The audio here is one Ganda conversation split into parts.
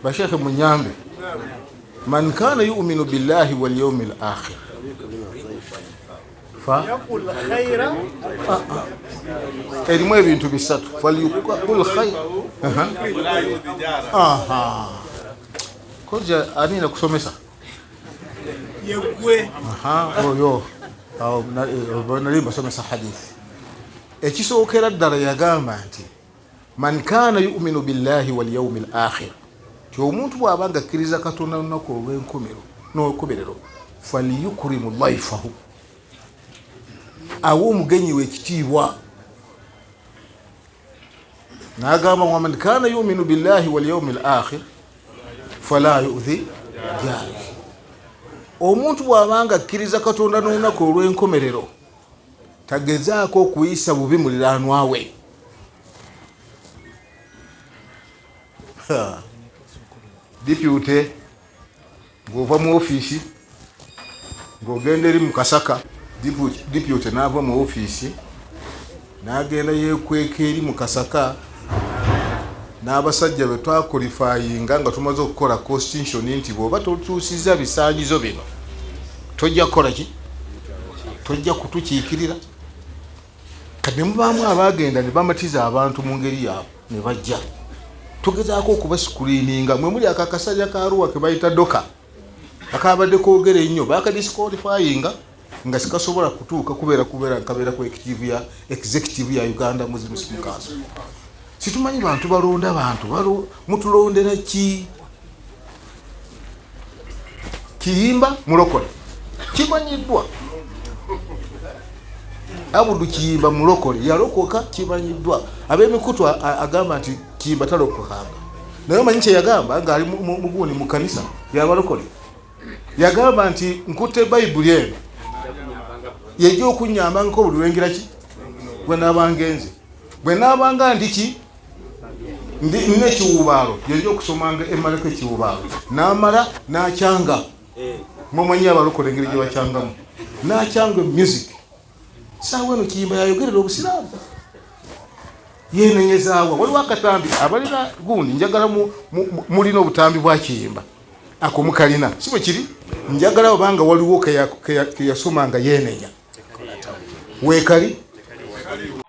bashekhe munyambe man kana yu'minu billahi wal yawmil akhir fa yaqul khayra elimu ebintu bisatu falyaqul khayra aha koja anina kusomesa yegwe oyo awo nali basomesa hadithi ekisookera ddala yagamba nti man kana yu'minu billahi wal yawmil akhir omuntu bw'abanga akkiriza Katonda n'olunaku olw'enkomerero falyukrimu dhayfahu awo omugenyi w'ekitiibwa n'agamba wa man kana yu'minu billahi wal yawmil akhir fala yu'dhi jari omuntu bw'abanga akkiriza Katonda n'olunaku olw'enkomerero tagezaako okuyisa bubi muliraanwa we deputy ng'ova mu ofiisi ng'ogenda eri mu Kasaka deputy n'ava mu ofiisi n'agenda yeekweka eri mu Kasaka n'abasajja be twakolifayinga nga tumaze okukola constitution nti bw'oba totuusizza bisaanyizo bino tojja kukola ki tojja kutukiikirira kati ne mubaamu abaagenda ne bamatiza abantu mu ngeri yaabwe ne bajja tugezaako okubascreeninga mwe muli akakasajja ka Arua ke bayita doka akabadde koogera ennyo baakadisqualifyinga nga sikasobola kutuuka kabeera ku executive ya Uganda Muslims Council. Situmanyi bantu balonda bantu mutulondera ki Kiyimba mulokole kimanyiddwa Abudu Kiyimba mulokole yalokoka kimanyiddwa ab'emikutu agamba nti Kiyimba talokokanga naye omanyi kye yagamba ng'ali muguni mu kanisa yabalokole yagamba nti nkutte Bayibuli eno yejja okunnyamba nko buli lwengira ki bwe nabangenze bwe nabanga ndiki nne kiwubaalo yejja okusomanga emaleko ekiwubaalo n'amala n'akyanga mumanye abalokole engeri gye bakyangamu n'akyanga music saawa eno Kiyimba yayogerera obusiraamu yenenyezaawa waliwo akatambi abalina gundi njagala mulina obutambi bwa Kiyimba ako mukalina si bwe kiri njagala obanga waliwo keyasomanga yenenya weekali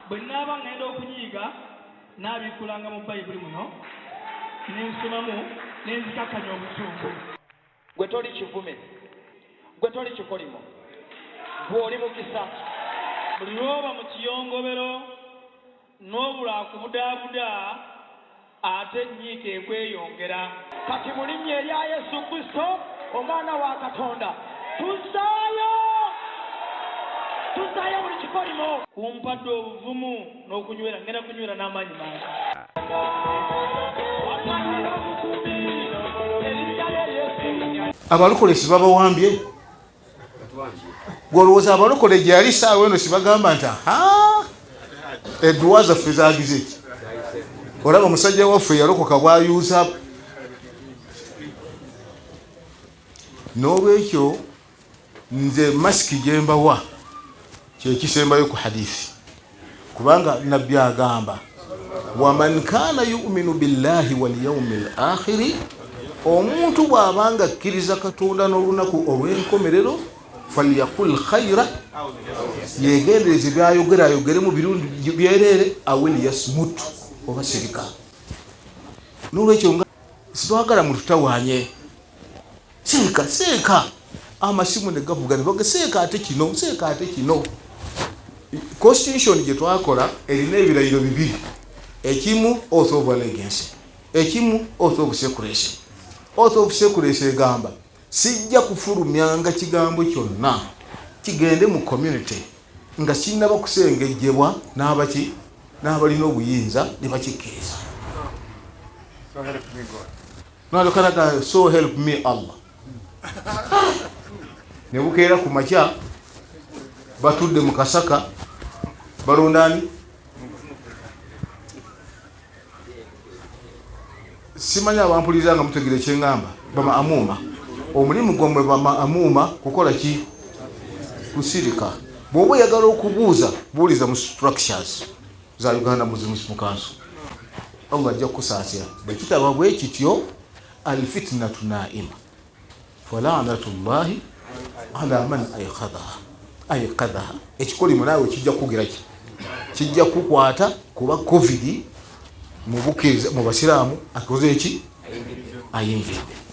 bwe naaba ngenda okunyiiga naabikulanga mu Bayibuli muno nensomamu nenzikakanya obusungu gwe toli kivume gwe toli kikolimo gw'oli mukisa buli lwoba mu kiyongobero n'obula akubudaabuda ate ennyiika ekweyongera kati mu linnya erya Yesu Kristo omwana wa Katonda tuzaayo buli kikolimo kumpadde obuvumu n'okunywera ngenda kunywera n'amaanyi mangi abalokole sibabawambye gwolowooza abalokole gyali saawa eno sibagamba nti edduwa zaffe zagize ki olaba omusajja waffe yalokoka bwayuuza n'olwekyo nze masiki gyembawa kyekisembayo ku hadithi kubanga nabbi agamba waman kana yu'minu billahi wal yawmil akhiri omuntu bw'abanga akkiriza Katonda n'olunaku olw'enkomerero falyaqul khayra yegendereze byayogera ayogeremu birungi byereere aweli yasmut oba sirika n'olwekyo nga sitwagala mututawaanye seeka amasimu ne gavuga ne baga seeka ate kino constitution gye twakola erina ebirayiro bibiri ekimu oath of allegiance ekimu oath of secrecy oath of secrecy egamba sijja kufulumyanga kigambo kyonna kigende mu community nga kinnaba kusengejjebwa n'abalina obuyinza ne bakikkiriza nalokanaga so help me Allah ne bukeera ku makya batudde mu Kasaka balondani simanya abampuliza nga mutegere kyengamba bama amuma omulimu gwamwe bama amuma kukola ki kusirika bw'oba oyagala okubuuza buuliza mu structures za Uganda Muslims Council Allah ajja kusaasira bwe kitaba bwe kityo alfitnatu naima falanatullahi ala man ayqadhaha ekikolimu naawe kijja kugira ki kijja kukwata kuba covid mu basiraamu akoze eki ayinvidde